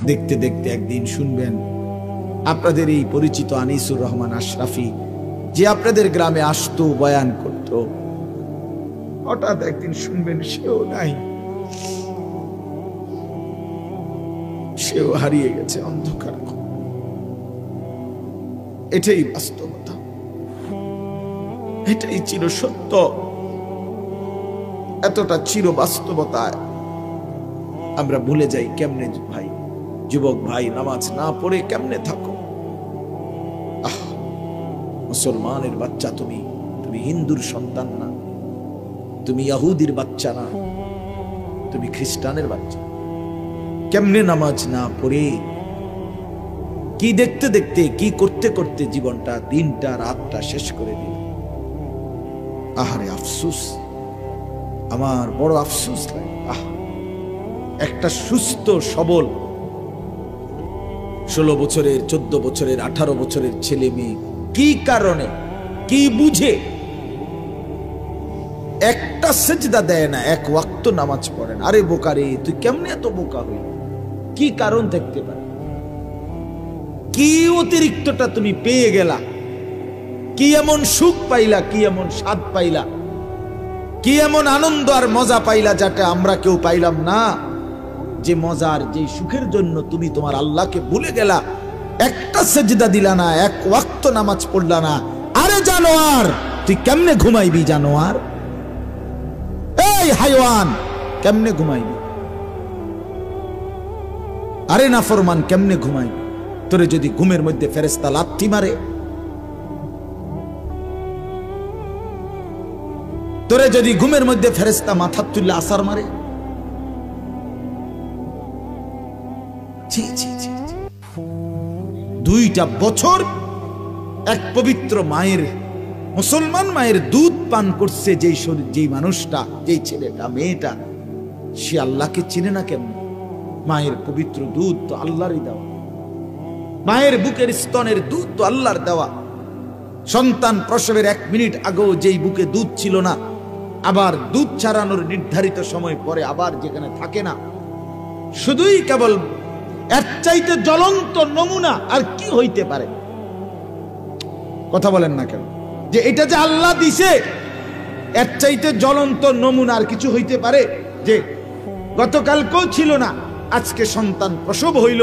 দেখতে দেখতে একদিন শুনবেন আপনাদের এই পরিচিত আনিসুর রহমান আশরাফি, যে আপনাদের গ্রামে আসতো, বয়ান করত, হঠাৎ একদিন শুনবেন সেও নাই, সেও হারিয়ে গেছে অন্ধকার। এটাই বাস্তবতা, এটাই চির সত্য। এতটা চির বাস্তবতায় আমরা ভুলে যাই কেমনে। ভাই, যুবক ভাই, নামাজ না পড়ে কেমনে থাকো? মুসলমানের বাচ্চা তুমি, তুমি হিন্দুর সন্তান না, তুমি ইহুদির বাচ্চা না, তুমি খ্রিস্টানের বাচ্চা। কেমনে নামাজ না পড়ে, কি দেখতে দেখতে, কি করতে করতে জীবনটা, দিনটা, রাতটা শেষ করে দিল। আহারে আফসোস, আমার বড় আফসোস লাগে। একটা সুস্থ সবল 16 বছরের, 14 বছরের, 18 বছরের ছেলে মেয়ে কি কারণে, কি বুঝে একটা সেজদা দেয় না, এক ওয়াক্ত নামাজ পড়ে না? আরে বোকা রে, তুই কেমনে এত বোকা হইল? কি কারণ দেখতে পারে? কি অতিরিক্তটা তুমি পেয়ে গেলা? কি এমন সুখ পাইলা, কি এমন স্বাদ পাইলা, কি এমন আনন্দ আর মজা পাইলা যেটা আমরা কেউ পাইলাম না? যে মজার, যে সুখের জন্য তুমি তোমার আল্লাহকে ভুলে গেলা, একটা সেজদা দিলা না, এক ওয়াক্ত নামাজ পড়লা না। আরে জানোয়ার, তুই কেমনে ঘুমাইবি? জানোয়ার, এই হাইওয়ান, কেমনে ঘুমাইবি? আরে নাফরমান, কেমনে ঘুমাইবি? তোরে যদি ঘুমের মধ্যে ফেরেশতা লাথি মারে, তোরে যদি ঘুমের মধ্যে ফেরেশতা মাথা তুলে আসার মারে, দুইটা বছর এক পবিত্র মায়ের, মুসলমান মায়ের দুধ পান করছে যেই মানুষটা, যেই ছেলেটা, মেয়েটা, সে আল্লাহকে চিনে না কেমন? মায়ের পবিত্র দুধ তো আল্লাহরই দেওয়া, মায়ের বুকের স্তনের দুধ তো আল্লাহর দেওয়া। সন্তান প্রসবের 1 মিনিট আগেও যেই বুকে দুধ ছিল না, আবার দুধ ছাড়ানোর নির্ধারিত সময় পরে আবার যেখানে থাকে না, শুধুই কেবল এর চাইতে জ্বলন্ত নমুনা আর কি হইতে পারে? কথা বলেন না কেন? যে এটা যে আল্লাহ দিছে, এর চাইতে জ্বলন্ত নমুনা আর কিছু হইতে পারে? যে গতকালকেও ছিল না, আজকে সন্তান প্রসব হইল,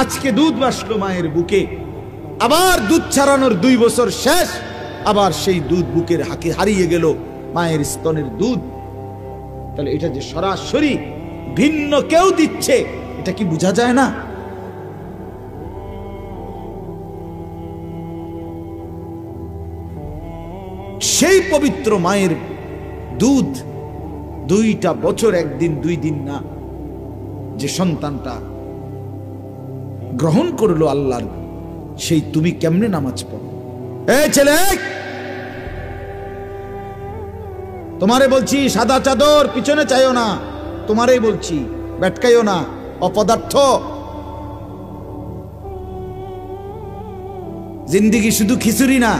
আজকে দুধ বাসলো মায়ের বুকে, আবার দুধ ছাড়ানোর 2 বছর শেষ, আবার সেই দুধ বুকের হাকে হারিয়ে গেল, মায়ের স্তনের দুধ। তাহলে এটা যে সরাসরি ভিন্ন কেউ দিচ্ছে, এটা কি বোঝা যায় না? সেই পবিত্র মায়ের দুধ 2টা বছর, 1 দিন 2 দিন না, যে সন্তানটা গ্রহণ করলো আল্লাহর, সেই তুমি কেমনে নামাজ পড়ো? এই ছেলে, তোমারে বলছি, সাদা চাদর পিছনে চাইও না, তোমারই বলছি, বেটকাইও না, অপদার্থ। জিন্দেগি শুধু খিচুড়ি না,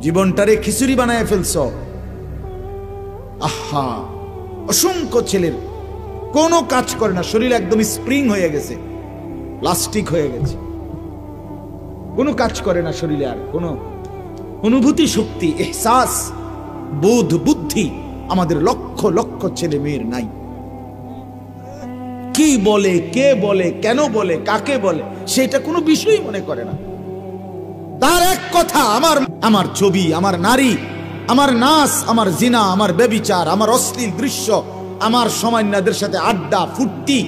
জীবনটারে খিচুড়ি বানায় ফেলছ। আহা, অসংখ্য ছেলের কোনো কাজ করে না, শরীর একদম স্প্রিং হয়ে গেছে, প্লাস্টিক হয়ে গেছে, কোনো কাজ করে না শরীরে, আর কোনো অনুভূতি শক্তি, এহসাস, বোধ, বুদ্ধি আমাদের লক্ষ লক্ষ ছেলে মেয়ের নাই। কি বলে, কে বলে, কেন বলে, কাকে বলে, সেটা কোনো বিষয় মনে করে না। তার এক কথা, আমার ছবি, আমার নারী, আমার নাচ, আমার জিনা, আমার ব্যভিচার, আমার অশ্লীল দৃশ্য, আমার সমান্যদের সাথে আড্ডা ফুর্তি,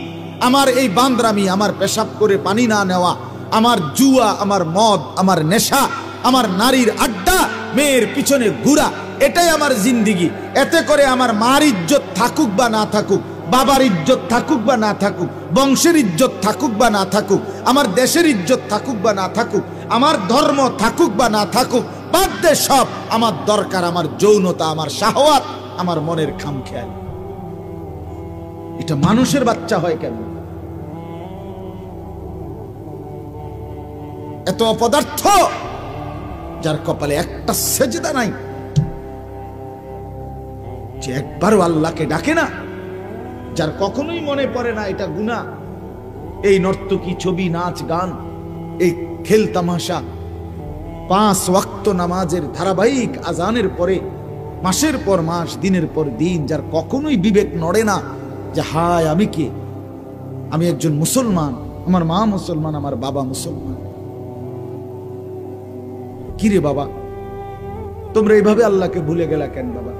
আমার এই বান্দরামি, আমার পেশাব করে পানি না নেওয়া, আমার জুয়া, আমার মদ, আমার নেশা, আমার নারীর আড্ডা, মেয়ের পিছনে ঘুরা, এটাই আমার জিন্দিগি। এতে করে আমার মার ইজ্জত থাকুক বা না থাকুক, বাবার ইজ্জত থাকুক বা না থাকুক, বংশের ইজ্জত থাকুক বা না থাকুক, আমার দেশের ইজ্জত থাকুক বা না থাকুক, আমার ধর্ম থাকুক বা না থাকুক, বাদ দে সব। আমার দরকার আমার যৌনতা, আমার শাহওয়াত, আমার মনের খামখেয়াল। এটা মানুষের বাচ্চা হয় কেন? এত অপদার্থ, যার কপালে একটা সেজদা নাই, যে একবারও আল্লাহকে ডাকে না, যার কখনোই মনে পড়ে না এটা গুনাহ, এই নর্তকী, ছবি, নাচ, গান, এই খেল তামাশা, 5 ওয়াক্ত নামাজের ধারাবাহিক আজানের পরে মাসের পর মাস, দিনের পর দিন, যার কখনোই বিবেক নড়ে না যে হায় আমি কে, আমি একজন মুসলমান, আমার মা মুসলমান, আমার বাবা মুসলমান। কিরে বাবা, তোমরা এইভাবে আল্লাহকে ভুলে গেলা কেন বাবা?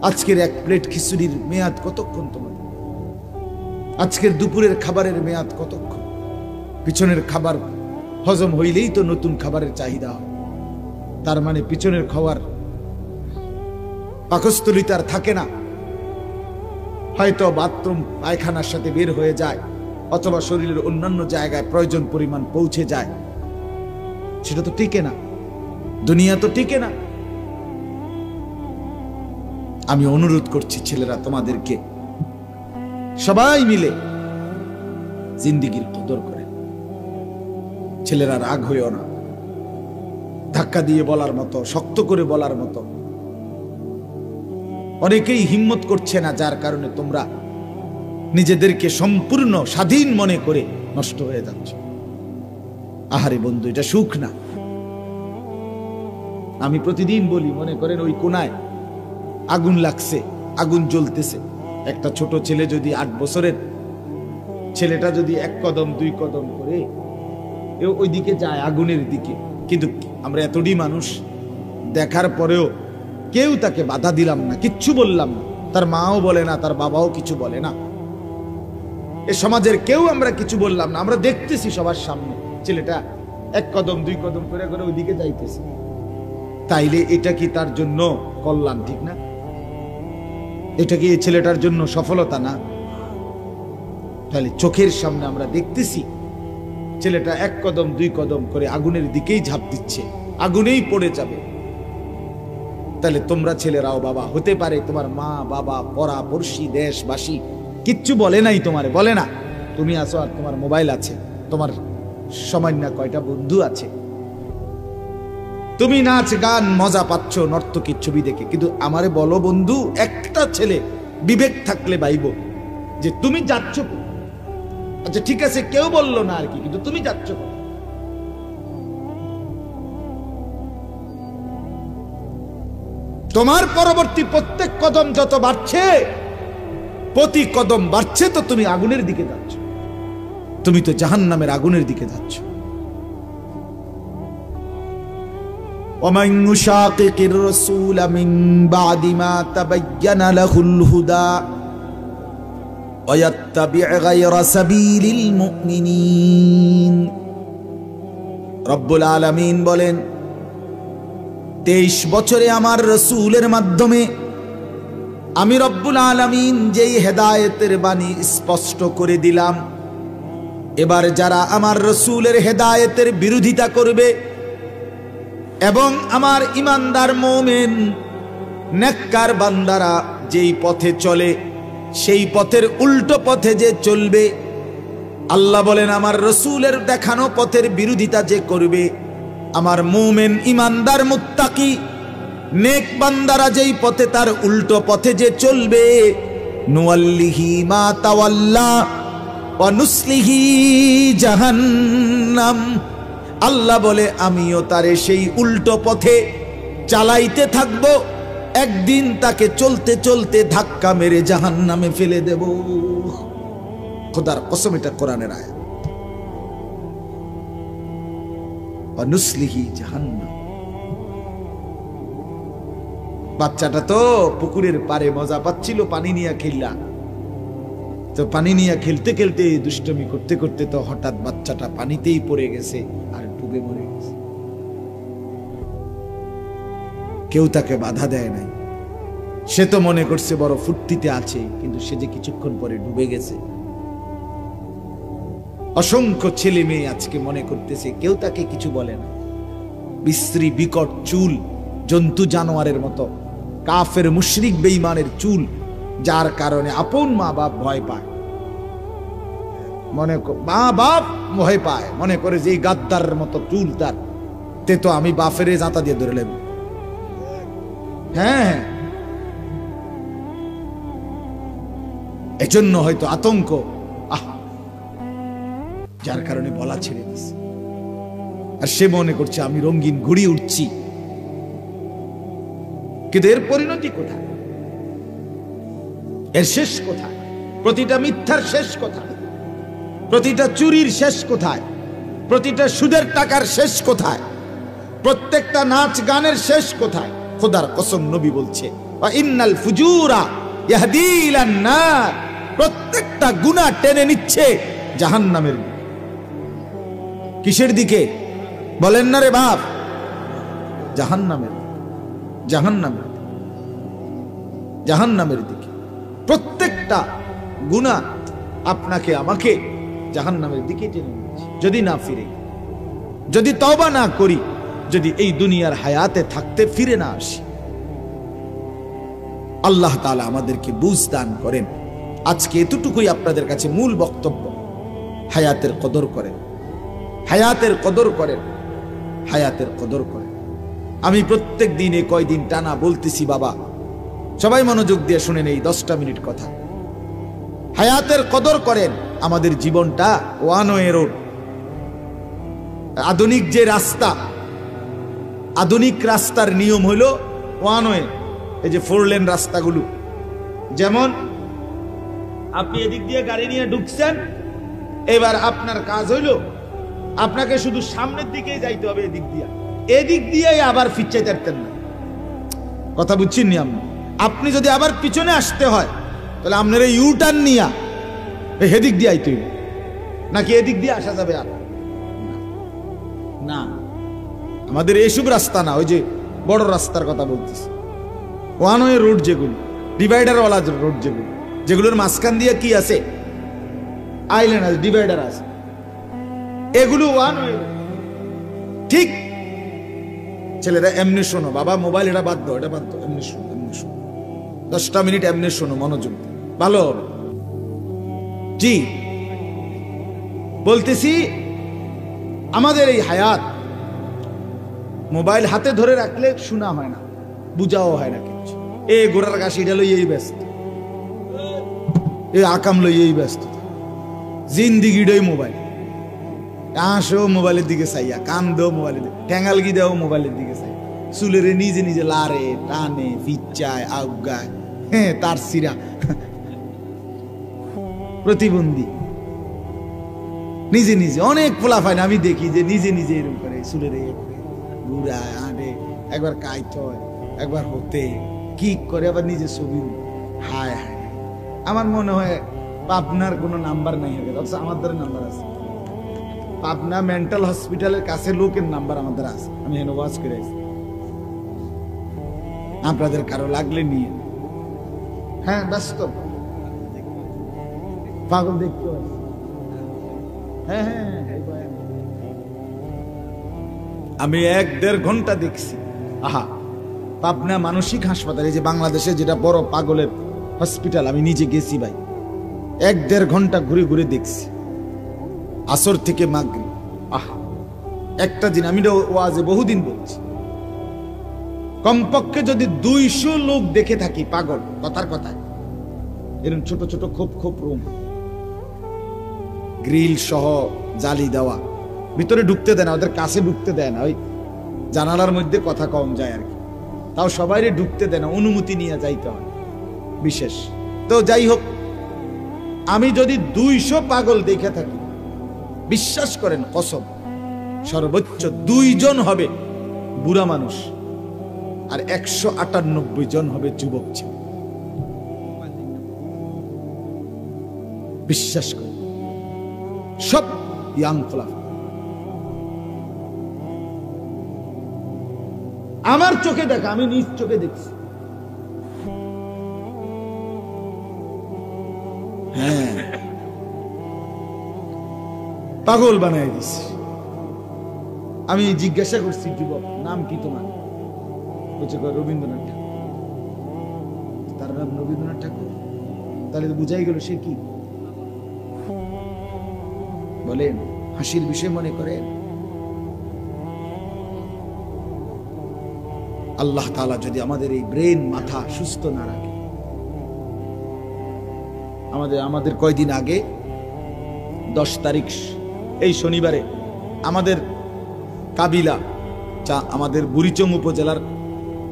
আজকের 1 প্লেট খিচুড়ির মেয়াদ কতক্ষণ তোমাদের? আজকের দুপুরের খাবারের মেয়াদ কতক্ষণ? পিছনের খাবার হজম হইলেই তো নতুন খাবারের চাহিদা হয়। তার মানে পিছনের খাবার পাকস্থলিতে আর থাকে না, হয়তো বাথরুম পায়খানার সাথে বের হয়ে যায়, অথবা শরীরের অন্যান্য জায়গায় প্রয়োজন পরিমাণ পৌঁছে যায়। সেটা তো টিকে না, দুনিয়া তো টিকে না। আমি অনুরোধ করছি ছেলেরা, তোমাদেরকে সবাই মিলে জিন্দেগির কদর করে। ছেলেরা রাগ হইও না, ধাক্কা দিয়ে বলার মতো, শক্ত করে বলার মতো অনেকেই হিম্মত করছে না, যার কারণে তোমরা নিজেদেরকে সম্পূর্ণ স্বাধীন মনে করে নষ্ট হয়ে যাচ্ছ। আহারে বন্ধু, এটা সুখ না। আমি প্রতিদিন বলি, মনে করেন ওই কোনায় আগুন লাগছে, আগুন জ্বলতেছে, একটা ছোট ছেলে যদি 8 বছরের ছেলেটা যদি 1 কদম 2 কদম করে ওই দিকে যায়, আগুনের দিকে, কিন্তু আমরা এতটি মানুষ দেখার পরেও কেউ তাকে বাধা দিলাম না, কিচ্ছু বললাম না, তার মাও বলে না, তার বাবাও কিছু বলে না, এ সমাজের কেউ আমরা কিছু বললাম না। আমরা দেখতেছি সবার সামনে ছেলেটা 1 কদম 2 কদম করে করে ওইদিকে যাইতেছে। তাইলে এটা কি তার জন্য কল্যাণ? ঠিক না? এটা কি এই ছেলেটার জন্য সফলতা না? তাহলে চোখের সামনে আমরা দেখতেছি ছেলেটা 1 কদম 2 কদম করে আগুনের দিকেই ঝাঁপ দিচ্ছে, আগুনেই পড়ে যাবে। তাহলে তোমরা ছেলেরাও বাবা হতে পারে, তোমার মা বাবা পড়া পড়শি দেশবাসী কিচ্ছু বলে নাই, তোমারে বলে না, তুমি আছো আর তোমার মোবাইল আছে, তোমার সামান্য কয়টা বন্ধু আছে, তুমি নাচ গান মজা পাচ্ছ নর্তকীর ছবি দেখে। কিন্তু আমারে বলো বন্ধু, একটা ছেলে বিবেক থাকলে ভাইব যে তুমি যাচ্ছ, আচ্ছা ঠিক আছে কেউ বললো না আর কি, কিন্তু তুমি যাচ্ছ, তোমার পরবর্তী প্রত্যেক কদম যত বাড়ছে, প্রতি কদম বাড়ছে তো তুমি আগুনের দিকে যাচ্ছ, তুমি তো জাহান্নামের আগুনের দিকে যাচ্ছ। ومن يشاقق الرسول من بعد ما تبين له الهدى ويتبع غير سبيل المؤمنين, রব্বুল আলামিন বলেন 23 বছরে আমার রাসূলের মাধ্যমে আমি রব্বুল আলামিন যেই হেদায়েতের বাণী স্পষ্ট করে দিলাম, এবার যারা আমার রাসূলের হেদায়েতের বিরোধিতা করবে এবং আমার ইমানদার মুমিন নেককার বান্দারা যেই পথে চলে সেই পথের উল্টো পথে যে চলবে, আল্লাহ বলেন আমার রাসূলের দেখানো পথের বিরোধিতা যে করবে, আমার মুমিন ইমানদার মুত্তাকি নেক বান্দারা যেই পথে তার উল্টো পথে যে চলবে, নুয়াল্লিহি মা তাওয়াল্লা ওয়া নুসলিহি জাহান্নাম, আল্লাহ বলে আমিও তারে সেই উল্টো পথে চালাইতে থাকব, একদিন তাকে চলতে চলতে ধাক্কা মেরে জাহান্নামে ফেলে দেব। খোদার কসম, এটা কোরআনের আয়াত। ওয়া নুসলিহি জাহান্নাম। বাচ্চাটা তো পুকুরের পাড়ে মজা পাচ্ছিল, পানি নিয়ে খেললা, তো পানি নিয়ে খেলতে খেলতে দুষ্টমি করতে করতে তো হঠাৎ বাচ্চাটা পানিতেই পড়ে গেছে আর ডুবে মরে গেছে। কেউ তাকে বাধা দেয় নাই, সে তো মনে করছে বড় ফুর্তিতে আছে, কিন্তু সে যে কিছুক্ষণ পরে ডুবে গেছে। অসংখ্য ছেলে মেয়ে আজকে মনে করতেছে কেউ তাকে কিছু বলে না, বিশ্রী বিকট চুল, জন্তু জানোয়ারের মতো কাফের মুশরিক বেঈমানের চুল, যার কারণে আপন মা বাপ ভয় পায়, মা বাপ ভয় পায়, মনে করে যে গাদ্দারের মতো চুল তার, তে তো আমি বাপের জাতা দিয়ে ধরে নেব। হ্যাঁ, এজন্য হয়তো আতঙ্ক, যার কারণে বলা ছেড়ে দিছে। আর সে মনে করছে আমি রঙিন ঘুড়ি উঠছি, কিন্তু এর পরিণতি কোথায়? এর শেষ কোথায়? প্রতিটা মিথ্যার শেষ কোথায়? প্রতিটা চুরির শেষ কোথায়? প্রতিটা সুদের টাকার শেষ কোথায়? প্রত্যেকটা নাচ গানের শেষ কোথায়? খোদার কসম নবী বলছে, ওয়া ইন্নাল ফুজুরা ইয়াহদি ইলান নার, প্রত্যেকটা গুনাহ টেনে নিচ্ছে জাহান্নামের দিকে। কিসের দিকে বলেন না রে বাপ? জাহান্নামের, জাহান্নামের, জাহান্নামের দিকে। প্রত্যেকটা গুনাহ আপনাকে আমাকে জাহান্নামের দিকে টেনে নিচ্ছে যদি না ফিরে, যদি তওবা না করি, যদি এই দুনিয়ার হায়াতে থাকতে ফিরে না আসি। আল্লাহ তাআলা আমাদেরকে বুঝ দান করেন। আজকে এতটুকুই আপনাদের কাছে মূল বক্তব্য। হায়াতের কদর করেন, হায়াতের কদর করেন, হায়াতের কদর করেন। আমি প্রত্যেক দিনে কয়দিন টানা বলতেছি, বাবা সবাই মনোযোগ দিয়ে শুনেন এই 10টা মিনিট কথা। হায়াতের কদর করেন। আমাদের জীবনটা ওয়ান ওয়ে রোড। আধুনিক যে রাস্তা, আধুনিক রাস্তার নিয়ম হলো ওয়ান ওয়ে। এই যে 4 লেন রাস্তাগুলো, যেমন আপনি এদিক দিয়ে গাড়ি নিয়ে ঢুকছেন, এবার আপনার কাজ হইল আপনাকে শুধু সামনের দিকে যাইতে হবে, এদিক দিয়ে, এদিক দিয়ে আবার ফিরচাইতে পারতেন না। কথা বুঝছেন নি? আপনি যদি আবার পিছনে আসতে হয় তাহলে আপনার এই ইউ টার্ন নিয়া এদিক দিয়ে আইতে হইবে, নাকি এদিক দিয়ে আসা যাবে? আর না, আমাদের এইসব রাস্তা না, ওই যে বড় রাস্তার কথা বলতেছি, ওয়ান ওয়ে রোড যেগুলো, ডিভাইডার ওয়ালা রোড যেগুলো, যেগুলোর মাঝখান দিয়ে কি আছে? আইল্যান্ড আছে, ডিভাইডার আছে, এগুলো ওয়ান ওয়ে। ঠিক ছেলেরা এমনি শোনো, বাবা মোবাইল এটা বাদ দাও, এটা বাদ দাও, এমনি শোনো, এমনি শোনো, 10টা মিনিট এমনি শোনো, মনোযোগ ভালো হবে। জি বলতেছি, আমাদের এই হায়াত মোবাইল হাতে ধরে রাখলে শোনা হয় না, বুঝাও হয় না কিছু। এই গোড়ার গাছ এটা লইয়েই ব্যস্ত, এই আকাম লইয়েই ব্যস্ত, জিন্দিগিটাই মোবাইল। আসো মোবাইলের দিকে চাইয়া, কান দেও মোবাইলের দিকে, ঠ্যাঙ্গালগি দেও মোবাইলের দিকে চাই, চুলেরে নিজে নিজে লারে টানে ফিচ্চায় আউগায়, হ্যাঁ তার সিরা প্রতিবন্ধী নিজে নিজে। অনেক পোলা পায় না, আমি দেখি যে নিজে নিজে এরকম করে চুলেরে ঘুরায় আনে, একবার কাইত হয়, একবার হতে কি করে, আবার নিজে ছবি। হায় হায়, আমার মনে হয় পাবনার কোনো নাম্বার নাই হবে, অথচ আমার দ্বারা নাম্বার আছে। পাবনা মেন্টাল হসপিটালের কাছে লোকের নাম্বার আমাদের আছে, আমি এখানে ওয়াজ করে আছি। আপনাদের কারো লাগলে নিয়ে, হ্যাঁ ব্যস্ত পাগল দেখতে হয়। হ্যাঁ হ্যাঁ, আমি 1-1.5 ঘন্টা দেখছি। আহা, পাবনা মানসিক হাসপাতালে, যে বাংলাদেশে যেটা বড় পাগলের হসপিটাল, আমি নিজে গেছি ভাই, 1-1.5 ঘন্টা ঘুরে ঘুরে দেখছি, আসর থেকে মাগরিব। আহা, একটা দিন, আমি ওয়াজে বহুদিন বলছি, কমপক্ষে যদি 200 লোক দেখে থাকি পাগল, কথার কথায়, এরকম ছোট ছোট খোপ খোপ রুম, গ্রিল সহ জালি দেওয়া, ভিতরে ঢুকতে দেয় না, ওদের কাছে ঢুকতে দেয় না, ওই জানালার মধ্যে কথা কম যায় আর কি, তাও সবাইরে ঢুকতে দেয় না, অনুমতি নিয়ে যাইতে হয় বিশেষ। তো যাই হোক, আমি যদি 200 পাগল দেখে থাকি, বিশ্বাস করেন কসম, সর্বোচ্চ 2 জন হবে বুড়া মানুষ, আর 198 জন হবে যুবক ছেলে। বিশ্বাস করেন, সব ইয়াং খোলা। আমার চোখে দেখা, আমি নিজ চোখে দেখছি। হ্যাঁ, পাগল বানাই দিছি। আমি জিজ্ঞাসা করছি, যুবক নাম কি তোমার? বলছে রবীন্দ্রনাথ ঠাকুর। তার নাম রবীন্দ্রনাথ ঠাকুর, তাহলে বুঝাই গেল সে কি। বলেন হাসির বিষয় মনে করেন? আল্লাহ তাআলা যদি আমাদের এই ব্রেন, মাথা সুস্থ না রাখে, আমাদের কয়দিন আগে 10 তারিখ এই শনিবারে আমাদের কাবিলা আমাদের বুড়িচং উপজেলার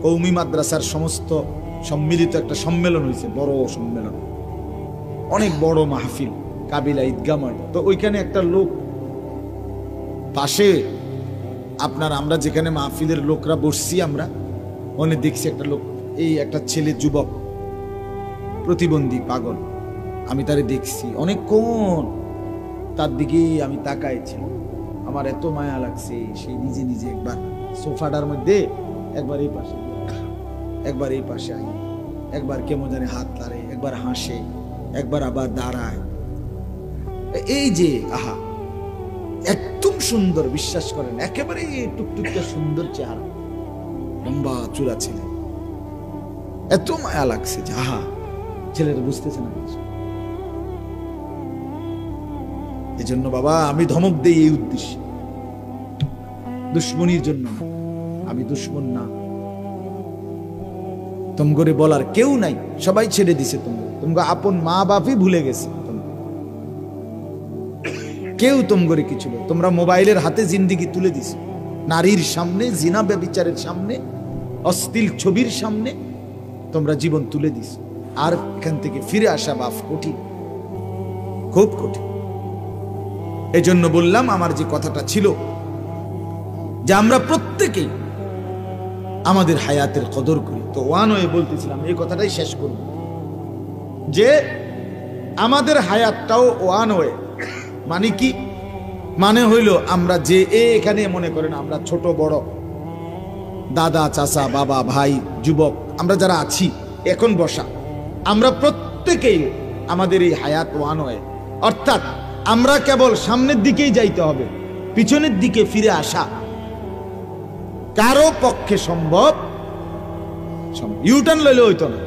কৌমি মাদ্রাসার সমস্ত সম্মিলিত একটা সম্মেলন হয়েছে, বড় সম্মেলন, অনেক বড় মাহফিল, কাবিলা ঈদগাহ মাঠ। তো ওইখানে একটা লোক পাশে আমরা যেখানে মাহফিলের লোকরা বসছি, আমরা ওখানে দেখছি একটা লোক, এই একটা ছেলে, যুবক, প্রতিবন্ধী, পাগল। আমি তারে দেখছি অনেকক্ষণ, তার দিকে আমি তাকাইছিলাম। আমার এত মায়া লাগছে, সেই নিজে নিজে একবার সোফাটার মধ্যে একবার এই পাশে, একবার এই পাশে আই, একবার কেমন জানে হাত লাড়ে, একবার হাসে, একবার আবার দাঁড়ায়। এই যে আহা, একদম সুন্দর, বিশ্বাস করেন, একেবারে টুকটুকে সুন্দর চেহারা, লম্বা চূড়া ছেলে। এত মায়া লাগছে যে আহা, ছেলেটা বুঝতেছে না কিছু। এই জন্য বাবা আমি ধমক দেই এই উদ্দেশ্যে, দুশ্মনির জন্য। আমি দুশ্মন না, তোমাকে বলার কেউ নাই, সবাই ছেড়ে দিছে। তোমাকে আপন মা বাপই ভুলে গেছে, কেউ তোমাকে কিছু না। তোমরা মোবাইলের হাতে জিন্দিগি তুলে দিছো, নারীর সামনে, জিনা ব্যভিচারের সামনে, অশ্লীল ছবির সামনে তোমরা জীবন তুলে দিছো। আর এখান থেকে ফিরে আসা বাপ কঠিন, খুব কঠিন। এই জন্য বললাম, আমার যে কথাটা ছিল যে আমরা প্রত্যেকেই আমাদের হায়াতের কদর করি। তো ওয়ান হয়ে বলতেছিলাম, এই কথাটাই শেষ করব, যে আমাদের হায়াতটাও ওয়ান হয়ে, মানে কি, মানে হইল আমরা যে এখানে মনে করেন আমরা ছোট বড়, দাদা চাচা বাবা ভাই যুবক, আমরা যারা আছি এখন বসা, আমরা প্রত্যেকেই আমাদের এই হায়াত ওয়ান হয়ে, অর্থাৎ আমরা কেবল সামনের দিকেই যাইতে হবে, পিছনের দিকে ফিরে আসা কারো পক্ষে সম্ভব। ইউটার্ন লইলে হইতো না।